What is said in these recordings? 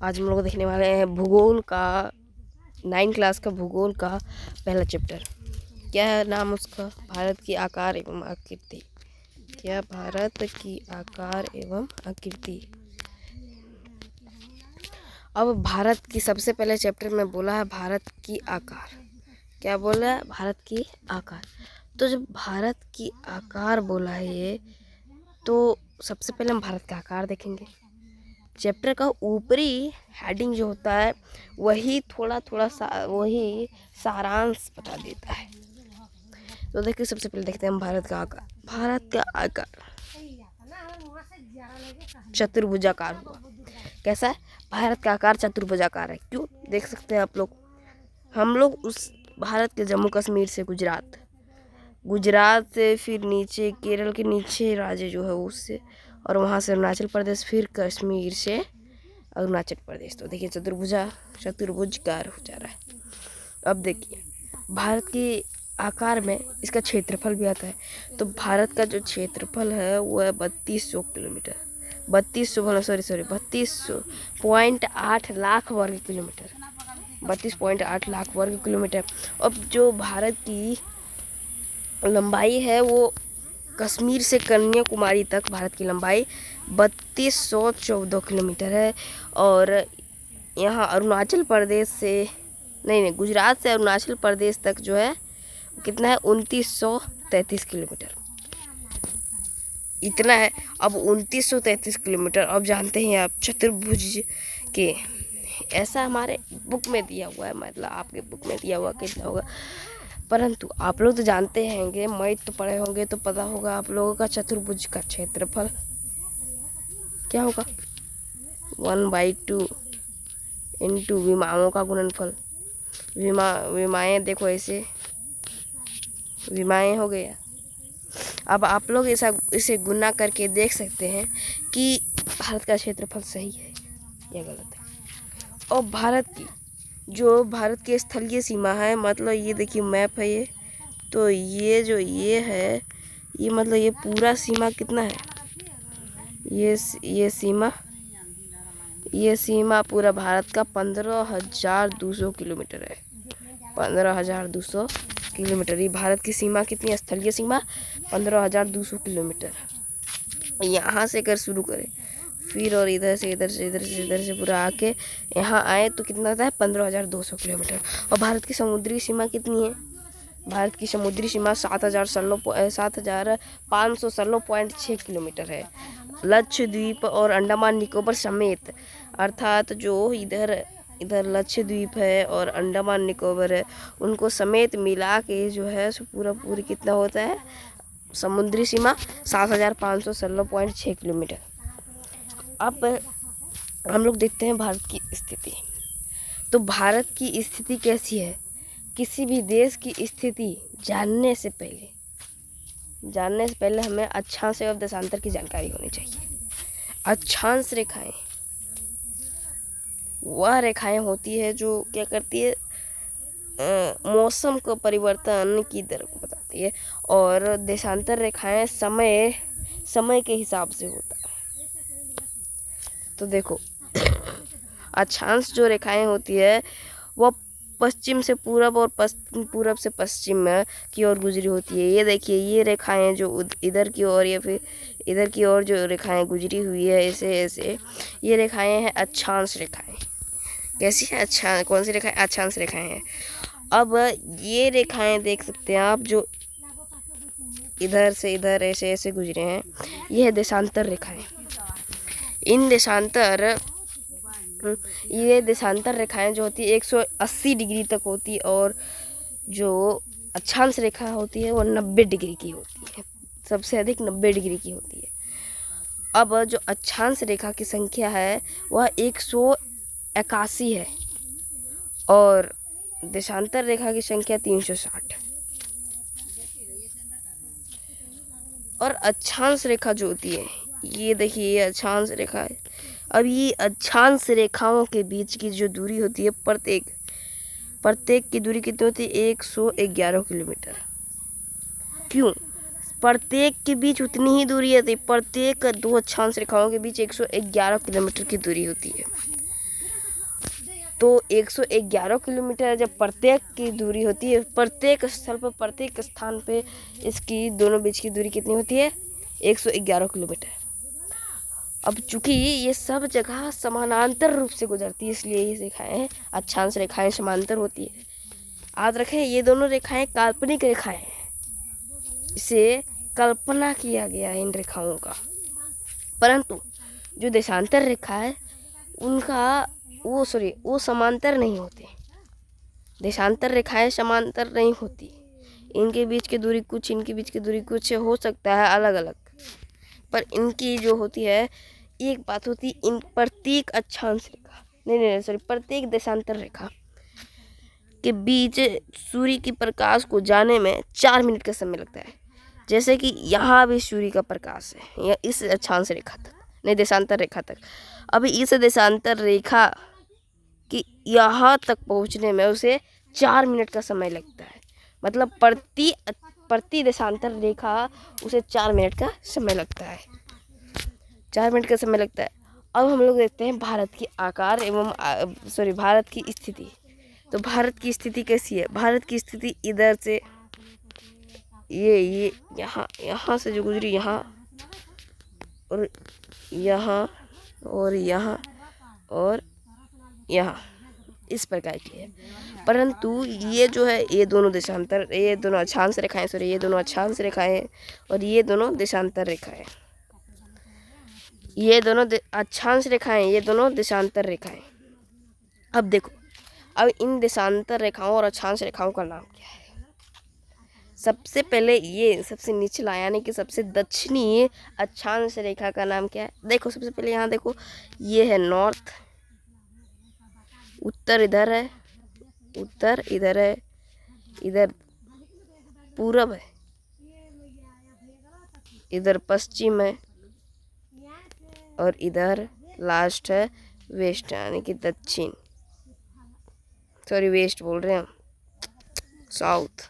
आज हम लोग देखने वाले हैं भूगोल का 9 क्लास का भूगोल का पहला चैप्टर। क्या है नाम उसका? भारत की आकार एवं आकृति। क्या भारत की आकार एवं आकृति। अब भारत की सबसे पहले चैप्टर में बोला है भारत की आकार। क्या बोला है? भारत की आकार। तो जब भारत की आकार बोला है ये, तो सबसे पहले हम भारत का आकार देखेंगे। चैप्टर का ऊपरी हेडिंग जो होता है वही थोड़ा वही सारांश बता देता है। तो देखिए, सबसे पहले देखते हैं हम भारत का आकार। भारत का आकार चतुर्भुजाकार हुआ। कैसा है? भारत का आकार चतुर्भुजाकार है। क्यों? देख सकते हैं आप लोग। हम लोग उस भारत के जम्मू कश्मीर से गुजरात से फिर नीचे केरल के नीचे राज्य जो है उससे, और वहाँ से अरुणाचल प्रदेश, फिर कश्मीर से अरुणाचल प्रदेश। तो देखिए चतुर्भुजकार हो जा रहा है। अब देखिए भारत के आकार में इसका क्षेत्रफल भी आता है। तो भारत का जो क्षेत्रफल है वो है 3200 किलोमीटर। 32.8 लाख वर्ग किलोमीटर। 32.8 लाख वर्ग किलोमीटर। अब जो भारत की लंबाई है वो कश्मीर से कन्याकुमारी तक भारत की लंबाई 3214 किलोमीटर है। और यहाँ अरुणाचल प्रदेश से गुजरात से अरुणाचल प्रदेश तक जो है कितना है? 2933 किलोमीटर। इतना है। अब 2933 किलोमीटर। अब जानते हैं आप चतुर्भुज के, ऐसा हमारे बुक में दिया हुआ है, मतलब आपके बुक में दिया हुआ कितना होगा। परंतु आप लोग तो जानते हैंगे, मैथ तो पढ़े होंगे तो पता होगा आप लोगों का चतुर्भुज का क्षेत्रफल क्या होगा? 1/2 इंटू विमाओं का गुणनफल। विमाएँ देखो, ऐसे विमाएँ हो गया। अब आप लोग इसे गुना करके देख सकते हैं कि भारत का क्षेत्रफल सही है या गलत है। और भारत की स्थलीय सीमा है, मतलब ये देखिए मैप है ये, तो ये जो ये है ये मतलब ये पूरा सीमा कितना है? ये सीमा पूरा भारत का 15,200 किलोमीटर है। 15,200 किलोमीटर। ये भारत की सीमा कितनी है? स्थलीय सीमा 15,200 किलोमीटर। यहाँ से अगर शुरू करें फिर और इधर से पूरा आके यहाँ आए तो कितना आता है? 15,200 किलोमीटर। और भारत की समुद्री सीमा कितनी है? भारत की समुद्री सीमा 7,516.6 किलोमीटर है। लक्षद्वीप और अंडमान निकोबार समेत, अर्थात जो इधर लक्षद्वीप है और अंडमान निकोबार है, उनको समेत मिला के जो है सो पूरी कितना होता है? समुद्री सीमा 7,516.6 किलोमीटर। अब हम लोग देखते हैं भारत की स्थिति। तो भारत की स्थिति कैसी है? किसी भी देश की स्थिति जानने से पहले हमें अक्षांश एवं देशांतर की जानकारी होनी चाहिए। अक्षांश रेखाएं वह रेखाएं होती है जो क्या करती है? मौसम को परिवर्तन की दर को बताती है। और देशांतर रेखाएं समय के हिसाब से होता है। तो देखो अक्षांश जो रेखाएं होती है वह पश्चिम से पूरब और पूरब से पश्चिम की ओर गुजरी होती है। ये देखिए ये रेखाएं जो इधर की ओर या फिर इधर की ओर जो रेखाएं गुजरी हुई है ऐसे ये रेखाएं हैं अक्षांश रेखाएं। कैसी है? कौन सी रेखाएं? अक्षांश रेखाएं हैं। अब ये रेखाएं देख सकते हैं आप जो इधर से इधर ऐसे गुजरे हैं, ये है देशांतर रेखाएं। ये देशांतर रेखाएं जो होती है 180 डिग्री तक होती है, और जो अक्षांश रेखा होती है वो 90 डिग्री की होती है। सबसे अधिक 90 डिग्री की होती है। अब जो अक्षांश रेखा की संख्या है वह 181 है और देशांतर रेखा की संख्या 360। और अक्षांश रेखा जो होती है, ये देखिए ये अक्षांश रेखा है। अब ये अक्षांश रेखाओं के बीच की जो दूरी होती है, प्रत्येक की दूरी कितनी होती है? 111 किलोमीटर। क्यों? प्रत्येक के बीच उतनी ही दूरी है, प्रत्येक दो अक्षांश रेखाओं के बीच 111 किलोमीटर की दूरी होती है। तो 111 किलोमीटर जब प्रत्येक की दूरी होती है, प्रत्येक स्थल पर प्रत्येक स्थान पे इसकी दोनों बीच की दूरी कितनी होती है? 111 किलोमीटर। अब चूंकि ये सब जगह समानांतर रूप से गुजरती है, इसलिए ये रेखाएं अक्षांश रेखाएं समांतर होती है। याद रखें, ये दोनों रेखाएं काल्पनिक रेखाएं हैं, इसे कल्पना किया गया है इन रेखाओं का। परंतु जो देशांतर रेखा है उनका वो समांतर नहीं होते। देशांतर रेखाएं समांतर नहीं होती, इनके बीच की दूरी कुछ, इनके बीच की दूरी कुछ हो सकता है अलग अलग, पर इनकी जो होती है एक बात होती है, इन प्रत्येक अक्षांश रेखा नहीं सॉरी प्रत्येक देशांतर रेखा के बीच सूर्य की प्रकाश को जाने में 4 मिनट का समय लगता है। जैसे कि यहाँ भी सूर्य का प्रकाश है, या इस अक्षांश रेखा तक नहीं देशांतर रेखा तक, अभी इस देशांतर रेखा कि यहाँ तक पहुँचने में उसे 4 मिनट का समय लगता है। मतलब प्रति देशांतर रेखा उसे 4 मिनट का समय लगता है, 4 मिनट का समय लगता है। अब हम लोग देखते हैं भारत की आकार एवं भारत की स्थिति। तो भारत की स्थिति कैसी है? भारत की स्थिति इधर से ये यहाँ से जो गुजरी, यहाँ और यहाँ और यहाँ और यहाँ, इस प्रकार की है। परंतु ये जो है ये दोनों अक्षांश रेखाएं ये दोनों अक्षांश रेखाएं और ये दोनों देशांतर रेखाएं, ये दोनों अक्षांश रेखाएं, ये दोनों देशांतर रेखाएं। अब देखो, अब इन देशांतर रेखाओं और अक्षांश रेखाओं का नाम क्या है? सबसे पहले ये सबसे निचला यानी कि सबसे दक्षिणी अक्षांश रेखा का नाम क्या है? देखो सबसे पहले यहाँ देखो, ये है नॉर्थ, उत्तर इधर है, उत्तर इधर है, इधर पूरब है, इधर पश्चिम है और इधर लास्ट है वेस्ट यानी कि दक्षिण, सॉरी वेस्ट बोल रहे हैं हम, साउथ।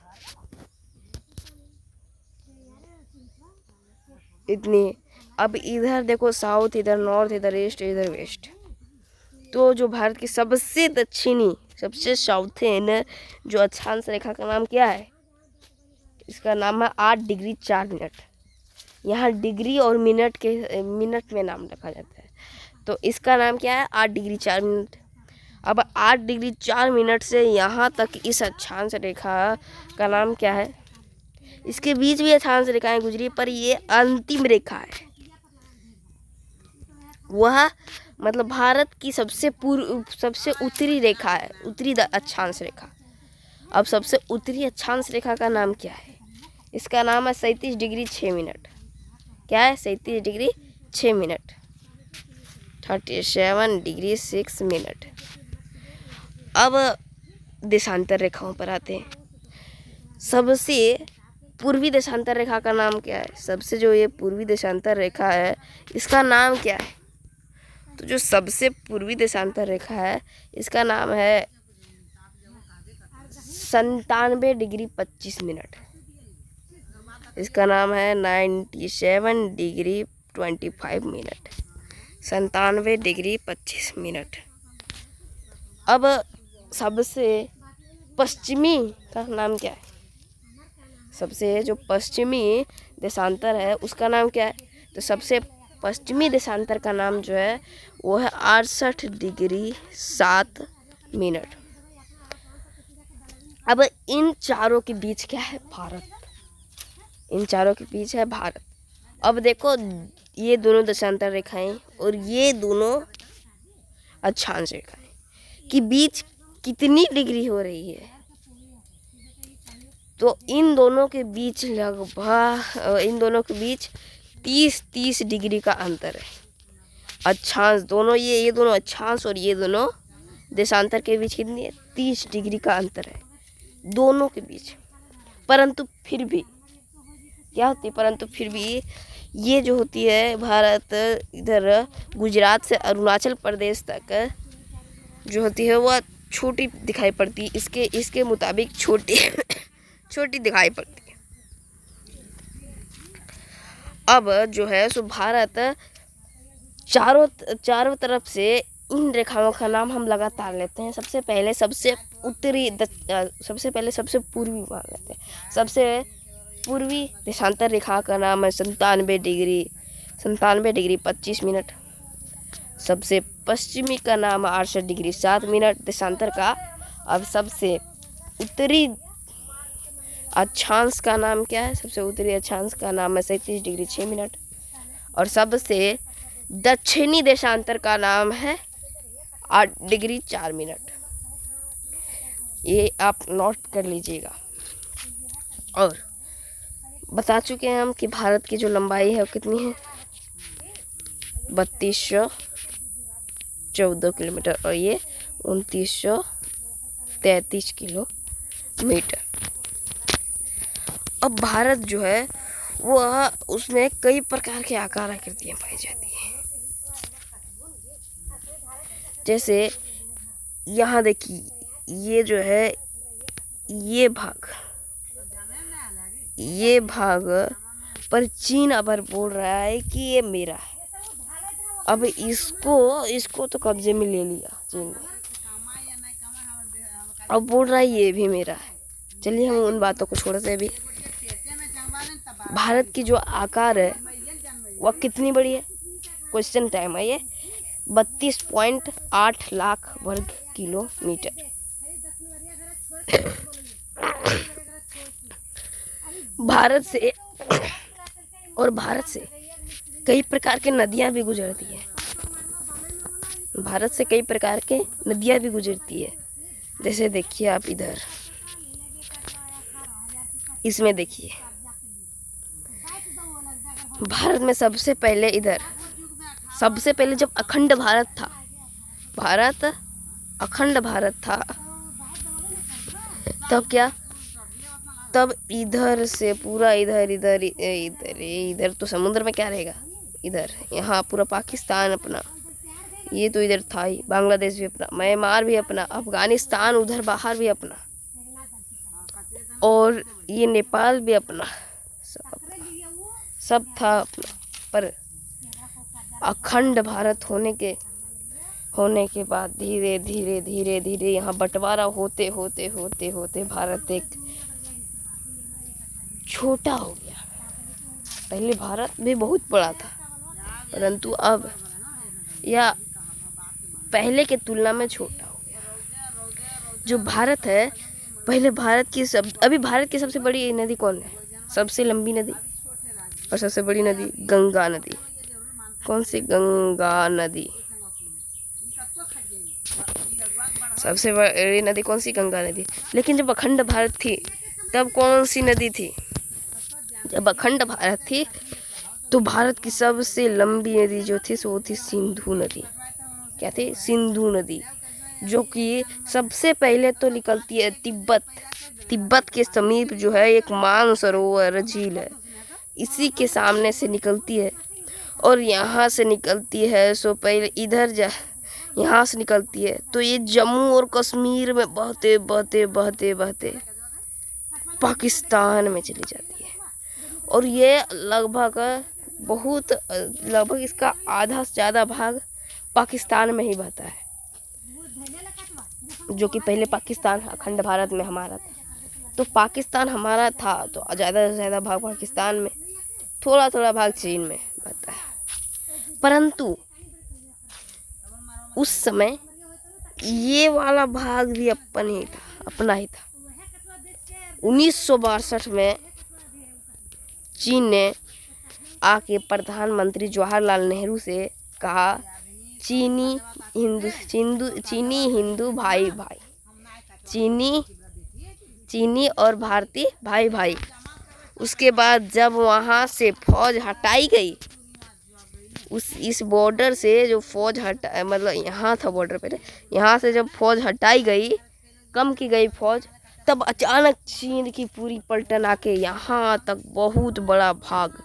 इतनी। अब इधर देखो साउथ, इधर नॉर्थ, इधर ईस्ट, इधर वेस्ट। तो जो भारत की सबसे दक्षिणी सबसे साउथर्न जो अक्षांश रेखा का नाम क्या है? इसका नाम है 8 डिग्री 4 मिनट। यहाँ डिग्री और मिनट में नाम रखा जाता है, तो इसका नाम क्या है? 8 डिग्री 4 मिनट। अब 8 डिग्री 4 मिनट से यहाँ तक इस अक्षांश रेखा का नाम क्या है? इसके बीच भी अक्षांश रेखाएं गुजरी, पर ये अंतिम रेखा है। वह मतलब भारत की सबसे उत्तरी रेखा है, उत्तरी अक्षांश रेखा। अब सबसे उत्तरी अक्षांश रेखा का नाम क्या है? इसका नाम है 37 डिग्री 6 मिनट। क्या है? 37 डिग्री 6 मिनट, 37 डिग्री 6 मिनट। अब देशांतर रेखाओं पर आते हैं। सबसे पूर्वी देशांतर रेखा का नाम क्या है? सबसे जो ये पूर्वी देशांतर रेखा है इसका नाम क्या है? तो जो सबसे पूर्वी देशांतर रेखा है इसका नाम है 97 डिग्री 25 मिनट। इसका नाम है 97 डिग्री 25 मिनट, 97 डिग्री 25 मिनट। अब सबसे पश्चिमी का नाम क्या है? सबसे जो पश्चिमी देशांतर है उसका नाम क्या है? तो सबसे पश्चिमी देशांतर का नाम जो है वो है 68 डिग्री 7 मिनट। अब इन चारों के बीच क्या है? भारत। इन चारों के बीच है भारत। अब देखो ये दोनों देशांतर रेखाएं और ये दोनों अक्षांश रेखाएं के बीच कितनी डिग्री हो रही है? तो इन दोनों के बीच लगभग 30 डिग्री का अंतर है। अक्षांश दोनों ये दोनों अक्षांश और ये दोनों देशांतर के बीच कितनी है? 30 डिग्री का अंतर है दोनों के बीच। परंतु फिर भी क्या होती है? परंतु फिर भी ये जो होती है भारत इधर गुजरात से अरुणाचल प्रदेश तक जो होती है वह छोटी दिखाई पड़ती है। इसके मुताबिक छोटी दिखाई पड़ती है। अब जो है सो भारत चारों तरफ से इन रेखाओं का नाम हम लगातार लेते हैं। सबसे पहले सबसे पूर्वी मान लेते हैं। सबसे पूर्वी देशांतर रेखा का नाम है 97 डिग्री 25 मिनट। सबसे पश्चिमी का नाम है 68 डिग्री 7 मिनट देशांतर का। अब सबसे उत्तरी अक्षांश का नाम क्या है? सबसे उत्तरी अक्षांश का नाम है 37 डिग्री 6 मिनट। और सबसे दक्षिणी देशांतर का नाम है 8 डिग्री 4 मिनट। ये आप नोट कर लीजिएगा। और बता चुके हैं हम कि भारत की जो लंबाई है वो कितनी है, 3214 किलोमीटर, और ये 2933 किलोमीटर। अब भारत जो है वह उसमें कई प्रकार के आकार आकृतियाँ पाई जाती हैं। जैसे यहाँ देखिए, ये जो है ये भाग पर चीन अबर बोल रहा है कि ये मेरा है। अब इसको तो कब्जे में ले लिया चीन ने, अब बोल रहा है ये भी मेरा है। चलिए हम उन बातों को छोड़ते हैं। अभी भारत की जो आकार है वह कितनी बड़ी है? क्वेश्चन टाइम है ये। 32.8 लाख वर्ग किलोमीटर। भारत से कई प्रकार के नदियां भी गुजरती है। भारत से कई प्रकार के नदियां भी गुजरती है। जैसे देखिए आप इधर, इसमें देखिए, भारत में सबसे पहले जब अखंड भारत था, तब क्या, तब इधर से पूरा इधर तो समुद्र में क्या रहेगा, इधर यहाँ पूरा पाकिस्तान अपना, ये तो इधर था ही, बांग्लादेश भी अपना, म्यांमार भी अपना, अफगानिस्तान उधर बाहर भी अपना, और ये नेपाल भी अपना, सब था अपना। पर अखंड भारत होने के बाद धीरे धीरे यहाँ बंटवारा होते भारत एक छोटा हो गया। पहले भारत भी बहुत बड़ा था, परंतु अब यह पहले के तुलना में छोटा हो गया। जो भारत है, पहले अभी भारत की सबसे बड़ी नदी कौन है? सबसे लंबी नदी और सबसे बड़ी नदी गंगा नदी। कौन सी? गंगा नदी। सबसे बड़ी नदी कौन सी? गंगा नदी। लेकिन जब अखंड भारत थी तब कौन सी नदी थी? जब अखंड भारत थी तो भारत की सबसे लंबी नदी जो थी वो थी सिंधु नदी। क्या थी? सिंधु नदी, जो कि सबसे पहले तो निकलती है तिब्बत के समीप जो है एक मानसरोवर झील है, इसी के सामने से निकलती है। और यहाँ से निकलती है सो पहले यहाँ से निकलती है तो ये जम्मू और कश्मीर में बहते पाकिस्तान में चली जाती है। और ये लगभग इसका आधा से ज़्यादा भाग पाकिस्तान में ही बहता है, जो कि पहले पाकिस्तान अखंड भारत में हमारा था। तो पाकिस्तान हमारा था तो ज़्यादा से ज़्यादा भाग पाकिस्तान में, थोड़ा भाग चीन में बहता है। परंतु उस समय ये वाला भाग भी अपना ही था। 1962 में चीन ने आके प्रधानमंत्री जवाहरलाल नेहरू से कहा, चीनी हिंदू भाई, चीनी और भारतीय भाई। उसके बाद जब वहाँ से फौज हटाई गई, इस बॉर्डर से जो फौज मतलब यहाँ था बॉर्डर पे, यहाँ से जब फौज हटाई गई, कम की गई फौज, तब अचानक चीन की पूरी पलटन आके यहाँ तक बहुत बड़ा भाग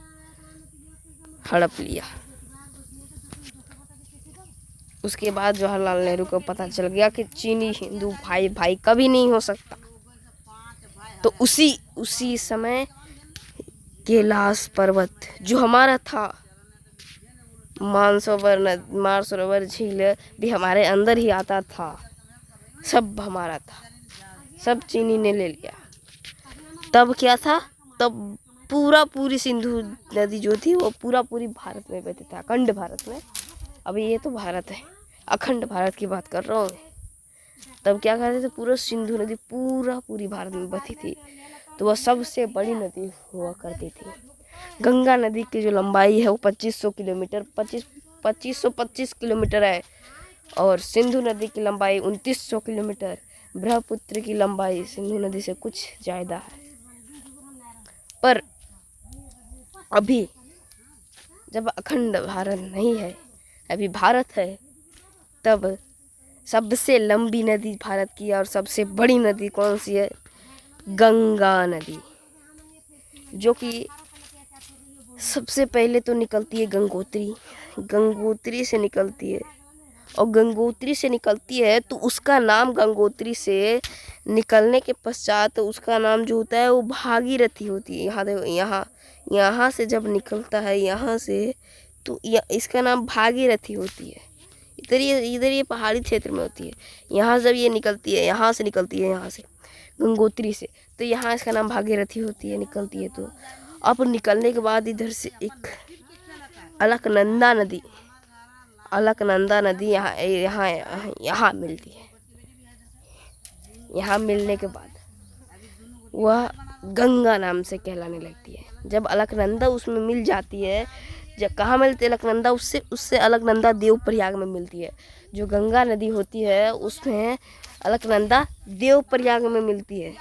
हड़प लिया। उसके बाद जवाहरलाल नेहरू को पता चल गया कि चीनी हिंदू भाई कभी नहीं हो सकता। तो उसी समय कैलाश पर्वत जो हमारा था, मानसरोवर झील भी हमारे अंदर ही आता था। सब हमारा था, सब चीनी ने ले लिया। तब क्या था, तब पूरी सिंधु नदी जो थी वो पूरी भारत में बहती था, अखंड भारत में। अभी ये तो भारत है, अखंड भारत की बात कर रहा हूँ मैं। तब क्या करते थे, पूरा सिंधु नदी पूरी भारत में बहती थी, तो वह सबसे बड़ी नदी हुआ करती थी। गंगा नदी की जो लंबाई है वो 2525 किलोमीटर है, और सिंधु नदी की लंबाई 2900 किलोमीटर। ब्रह्मपुत्र की लंबाई सिंधु नदी से कुछ ज़्यादा है। पर अभी जब अखंड भारत नहीं है, अभी भारत है, तब सबसे लंबी नदी भारत की और सबसे बड़ी नदी कौन सी है? गंगा नदी, जो कि सबसे पहले तो निकलती है गंगोत्री से निकलती है। और गंगोत्री से निकलती है तो उसका नाम, गंगोत्री से निकलने के पश्चात उसका नाम जो होता है वो भागीरथी होती है। यहाँ देखो, यहाँ से जब निकलता है यहाँ से, तो इसका नाम भागीरथी होती है। इधर ये पहाड़ी क्षेत्र में होती है। यहाँ जब ये निकलती है, यहाँ से गंगोत्री से, तो यहाँ इसका नाम भागीरथी होती है, निकलती है। तो अब निकलने के बाद इधर से एक अलकनंदा नदी यहाँ मिलती है। यहाँ मिलने के बाद वह गंगा नाम से कहलाने लगती है। जब अलकनंदा उसमें मिल जाती है, जब कहाँ मिलती है अलकनंदा, उससे अलकनंदा देवप्रयाग में मिलती है। जो गंगा नदी होती है उसमें अलकनंदा देवप्रयाग में मिलती है।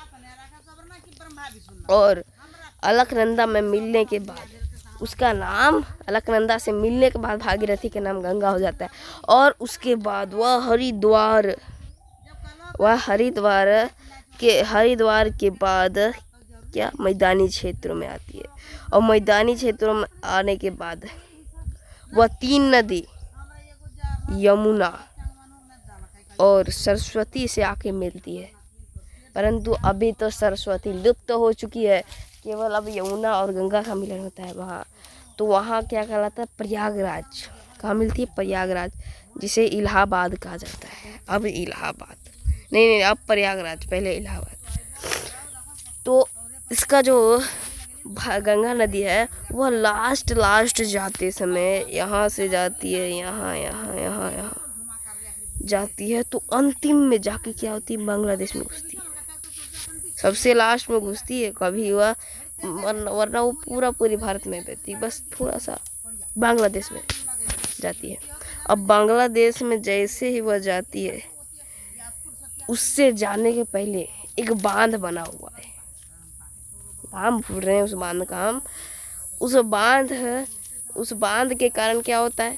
और अलकनंदा में मिलने के बाद उसका नाम, अलकनंदा से मिलने के बाद भागीरथी का नाम गंगा हो जाता है। और उसके बाद वह हरिद्वार के बाद क्या, मैदानी क्षेत्रों में आती है। और मैदानी क्षेत्रों में आने के बाद वह 3 नदी यमुना और सरस्वती से आके मिलती है। परंतु अभी तो सरस्वती लुप्त हो चुकी है, केवल अब यमुना और गंगा का मिलन होता है वहाँ। तो वहाँ क्या कहलाता है? प्रयागराज। कहाँ मिलती है? प्रयागराज, जिसे इलाहाबाद कहा जाता है। अब इलाहाबाद नहीं, अब प्रयागराज, पहले इलाहाबाद। तो इसका जो गंगा नदी है वह लास्ट जाते समय यहाँ से जाती है, यहाँ जाती है, तो अंतिम में जाके क्या होती है? बांग्लादेश में घुसती है। सबसे लास्ट में घुसती है कभी हुआ, वरना वो पूरी भारत में बहती, बस थोड़ा सा बांग्लादेश में जाती है। अब बांग्लादेश में जैसे ही वह जाती है, उससे जाने के पहले एक बांध बना हुआ है। हम भूल रहे हैं उस बांध का हम। उस बांध के कारण क्या होता है?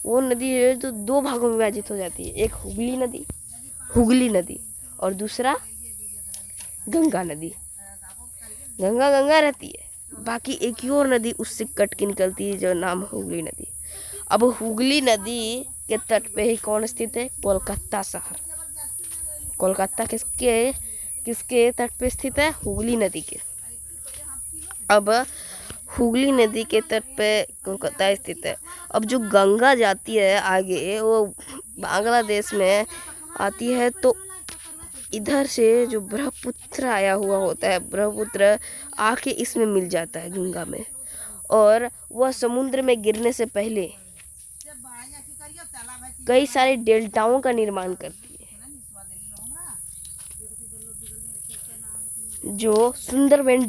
वो नदी है जो 2 भागों में विभाजित हो जाती है। एक हुगली नदी और दूसरा गंगा नदी। गंगा रहती है, बाकी एक ही और नदी उससे कट के निकलती है जो नाम हुगली नदी। अब हुगली नदी के तट पे ही कौन स्थित है? कोलकाता शहर। कोलकाता किसके तट पे स्थित है? हुगली नदी के। अब हुगली नदी के तट पे कोलकाता स्थित है। अब जो गंगा जाती है आगे, वो बांग्लादेश में आती है, तो इधर से जो ब्रह्मपुत्र आया हुआ होता है, ब्रह्मपुत्र आके इसमें मिल जाता है गंगा में। और वह समुद्र में गिरने से पहले कई सारे डेल्टाओं का निर्माण करती है, जो सुंदरवन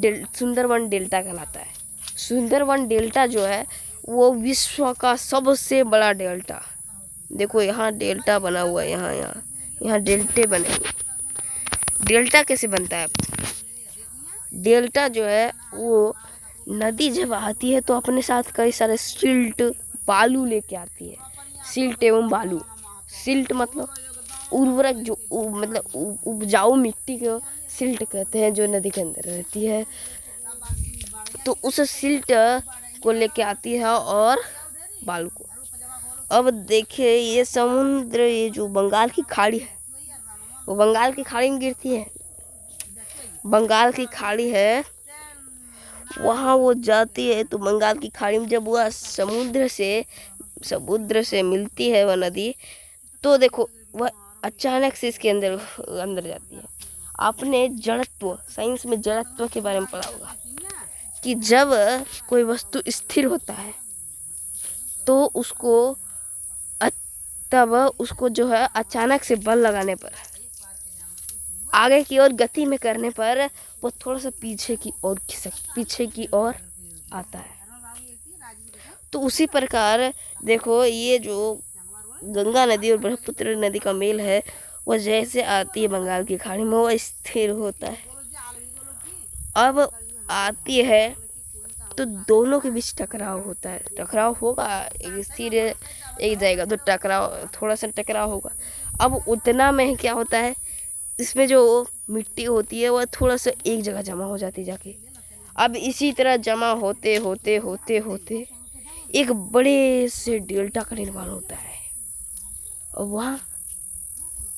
डेल्टा कहलाता है। सुंदरवन डेल्टा जो है वो विश्व का सबसे बड़ा डेल्टा। देखो यहाँ डेल्टा बना हुआ है, यहाँ डेल्टे बने हुए। डेल्टा कैसे बनता है? डेल्टा जो है वो नदी जब आती है तो अपने साथ कई सारे सिल्ट, बालू लेके आती है। सिल्ट एवं बालू, सिल्ट मतलब उर्वरक, जो मतलब उपजाऊ मिट्टी को सिल्ट कहते हैं, जो नदी के अंदर रहती है। तो उस सिल्ट को लेके आती है और बालू को। अब देखिए ये समुद्र, ये जो बंगाल की खाड़ी है, वो बंगाल की खाड़ी में गिरती है। बंगाल की खाड़ी है, वहाँ वो जाती है। तो बंगाल की खाड़ी में जब वह समुद्र से समुद्र से मिलती है वह नदी, तो देखो वह अचानक से इसके अंदर अंदर जाती है। आपने जड़त्व, साइंस में जड़त्व के बारे में पढ़ा होगा कि जब कोई वस्तु स्थिर होता है तो उसको तब उसको जो है अचानक से बल लगाने पर, आगे की ओर गति में करने पर वो थोड़ा सा पीछे की ओर आता है। तो उसी प्रकार देखो ये जो गंगा नदी और ब्रह्मपुत्र नदी का मेल है, वह जैसे आती है बंगाल की खाड़ी में वह स्थिर होता है। अब आती है तो दोनों के बीच टकराव होता है, टकराव होगा, एक स्थिर एक जाएगा तो टकराव, थोड़ा सा टकराव होगा। अब उतना में क्या होता है, इसमें जो मिट्टी होती है वह थोड़ा सा एक जगह जमा हो जाती है जाके। अब इसी तरह जमा होते होते होते होते एक बड़े से डेल्टा का निर्माण होता है, और वहाँ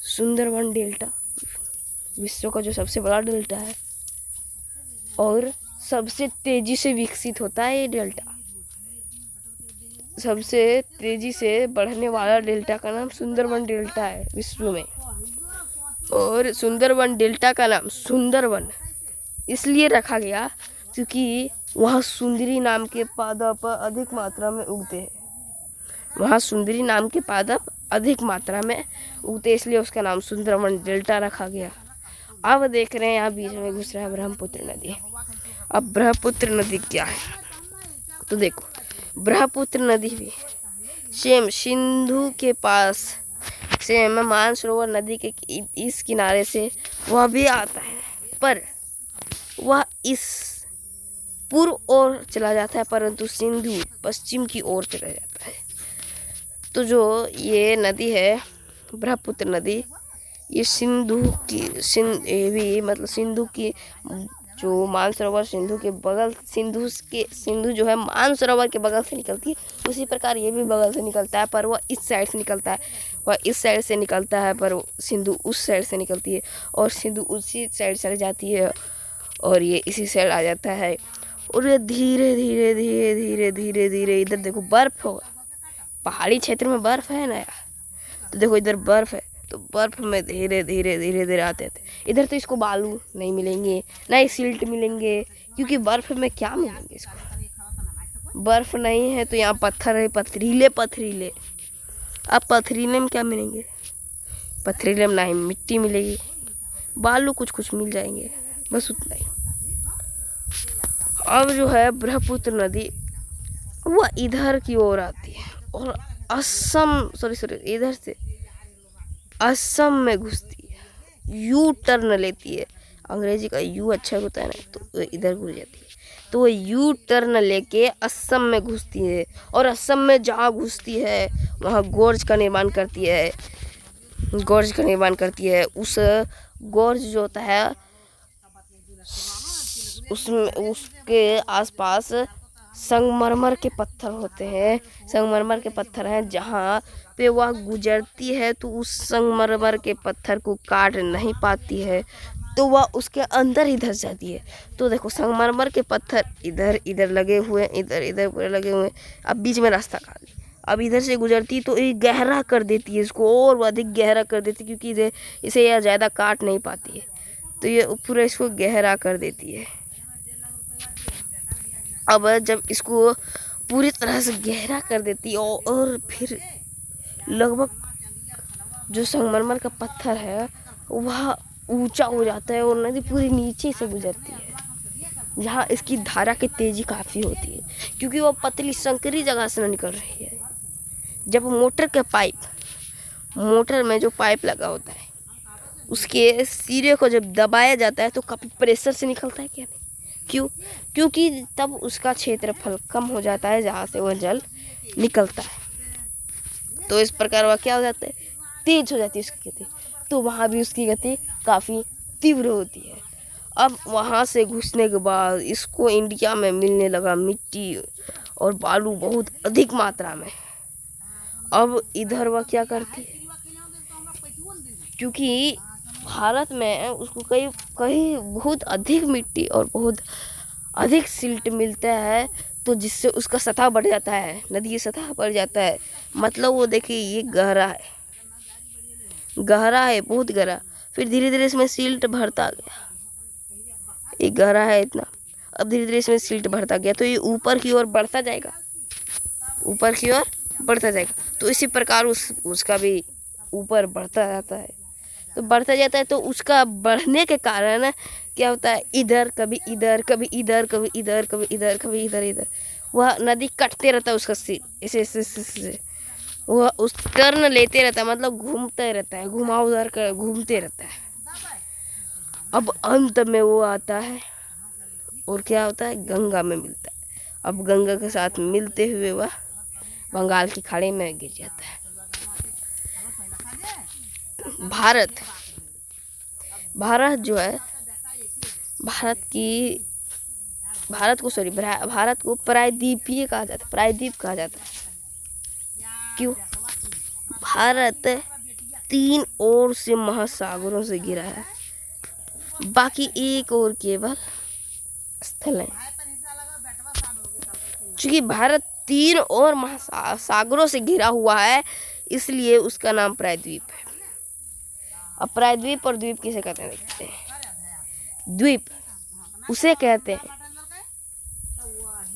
सुंदरवन डेल्टा विश्व का जो सबसे बड़ा डेल्टा है और सबसे तेजी से विकसित होता है। ये डेल्टा सबसे तेजी से बढ़ने वाला डेल्टा का नाम सुंदरवन डेल्टा है विश्व में। और सुंदरवन डेल्टा का नाम सुंदरवन इसलिए रखा गया क्योंकि वहाँ सुंदरी नाम के पादप अधिक मात्रा में उगते हैं। वहाँ सुंदरी नाम के पादप अधिक मात्रा में उगते, इसलिए उसका नाम सुंदरवन डेल्टा रखा गया। अब देख रहे हैं यहाँ बीच में घुस रहा है ब्रह्मपुत्र नदी। अब ब्रह्मपुत्र नदी क्या है, तो देखो ब्रह्मपुत्र नदी भी सेम सिंधु के पास, सेम मानसरोवर नदी के इस किनारे से वह भी आता है, पर वह इस पूर्व ओर चला जाता है, परंतु सिंधु पश्चिम की ओर चला जाता है। तो जो ये नदी है ब्रह्मपुत्र नदी, ये सिंधु की जो मानसरोवर सिंधु के बगल, सिंधु जो है मानसरोवर के बगल से निकलती है, उसी प्रकार ये भी बगल से निकलता है, पर वह इस साइड से निकलता है, वह इस साइड से निकलता है, पर सिंधु उस साइड से निकलती है, और सिंधु उसी साइड चली जाती है, और ये इसी साइड आ जाता है। और ये धीरे धीरे धीरे धीरे धीरे धीरे इधर देखो बर्फ होगा, पहाड़ी क्षेत्र में बर्फ है ना यार, तो देखो इधर बर्फ है, तो बर्फ में धीरे धीरे धीरे धीरे आते थे। इधर तो इसको बालू नहीं मिलेंगे, ना ही सिल्ट मिलेंगे, क्योंकि बर्फ में क्या मिलेंगे इसको, बर्फ नहीं है तो यहाँ पत्थर है, पथरीले पथरीले। अब पथरीले में क्या मिलेंगे, पथरीले में ना ही मिट्टी मिलेगी, बालू कुछ कुछ मिल जाएंगे, बस उतना ही। अब जो है ब्रह्मपुत्र नदी वह इधर की ओर आती है और इधर से असम में घुसती है, यू टर्न लेती है। अंग्रेजी का यू अच्छा होता है ना, तो इधर घुस जाती है, तो वो यू टर्न लेके असम में घुसती है, और असम में जहाँ घुसती है वहाँ गोर्ज का निर्माण करती है, गोर्ज का निर्माण करती है। उस गोर्ज जो होता है उसमें उसके आसपास संगमरमर के पत्थर होते हैं, संगमरमर के पत्थर हैं, जहाँ पे वह गुजरती है तो उस संगमरमर के पत्थर को काट नहीं पाती है, तो वह उसके अंदर ही धंस जाती है। तो देखो संगमरमर के पत्थर इधर इधर लगे हुए हैं, इधर इधर पूरे लगे हुए हैं, अब बीच में रास्ता खाली, अब इधर से गुजरती तो ये गहरा कर देती है इसको, और अधिक गहरा कर देती है, क्योंकि इसे यह ज़्यादा काट नहीं पाती है, तो ये पूरा इसको गहरा कर देती है। अब जब इसको पूरी तरह से गहरा कर देती है और फिर लगभग जो संगमरमर का पत्थर है वह ऊंचा हो जाता है और नदी पूरी नीचे से गुजरती है, जहाँ इसकी धारा की तेज़ी काफ़ी होती है, क्योंकि वह पतली संकरी जगह से निकल रही है। जब मोटर में जो पाइप लगा होता है उसके सिरे को जब दबाया जाता है तो काफ़ी प्रेशर से निकलता है, क्या नहीं, क्यों, क्योंकि तब उसका क्षेत्रफल कम हो जाता है जहाँ से वह जल निकलता है, तो इस प्रकार वह क्या हो जाता है, तेज हो जाती है उसकी गति, तो वहाँ भी उसकी गति काफ़ी तीव्र होती है। अब वहाँ से घुसने के बाद इसको इंडिया में मिलने लगा मिट्टी और बालू बहुत अधिक मात्रा में। अब इधर वह क्या करती है, क्योंकि भारत में उसको कहीं बहुत अधिक मिट्टी और बहुत अधिक सिल्ट मिलता है, तो जिससे उसका सतह बढ़ जाता है, नदी की सतह बढ़ जाता है। मतलब वो देखिए ये गहरा है, गहरा है, बहुत गहरा। फिर धीरे धीरे इसमें सिल्ट भरता गया, ये गहरा है इतना। अब धीरे धीरे इसमें सिल्ट भरता गया तो ये ऊपर की ओर बढ़ता जाएगा, ऊपर की ओर बढ़ता जाएगा। तो इसी प्रकार उसका भी ऊपर बढ़ता जाता है। तो बढ़ता जाता है तो उसका बढ़ने के कारण क्या होता है, इधर कभी इधर, कभी इधर, कभी इधर, कभी इधर, कभी इधर, इधर वह नदी कटते रहता है उसका सिर, ऐसे ऐसे ऐसे वह उस टर्न लेते रहता है, मतलब घूमते रहता है, घुमावदार कर घूमते रहता है। अब अंत में वो आता है और क्या होता है, गंगा में मिलता है। अब गंगा के साथ मिलते हुए वह बंगाल की खाड़ी में गिर जाता है। भारत जो है, भारत को प्रायद्वीपीय कहा जाता है, प्रायद्वीप कहा जाता है। क्यों? भारत 3 ओर से महासागरों से घिरा है, बाकी एक और केवल स्थल है। चूंकि भारत 3 और महासागरों से घिरा हुआ है, इसलिए उसका नाम प्रायद्वीप है। अब प्रायद्वीप और द्वीप किसे कहते हैं, देखते हैं। द्वीप उसे कहते हैं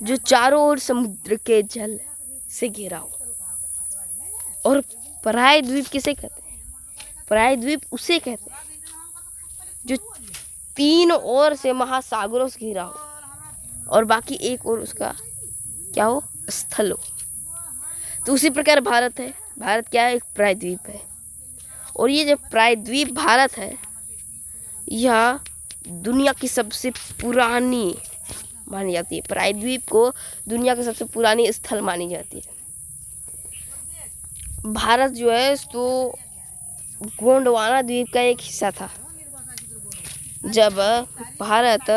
जो चारों ओर समुद्र के जल से घिरा हो। और प्रायद्वीप किसे कहते हैं, प्रायद्वीप उसे कहते हैं जो 3 ओर से महासागरों से घिरा हो और बाकी एक ओर उसका क्या हो, स्थल हो। तो उसी प्रकार भारत है, भारत क्या है, एक प्रायद्वीप है। और ये जो प्रायद्वीप भारत है, यह दुनिया की सबसे पुरानी मानी जाती है। प्रायद्वीप को दुनिया की सबसे पुरानी स्थल मानी जाती है। भारत जो है तो गोंडवाना द्वीप का एक हिस्सा था। जब भारत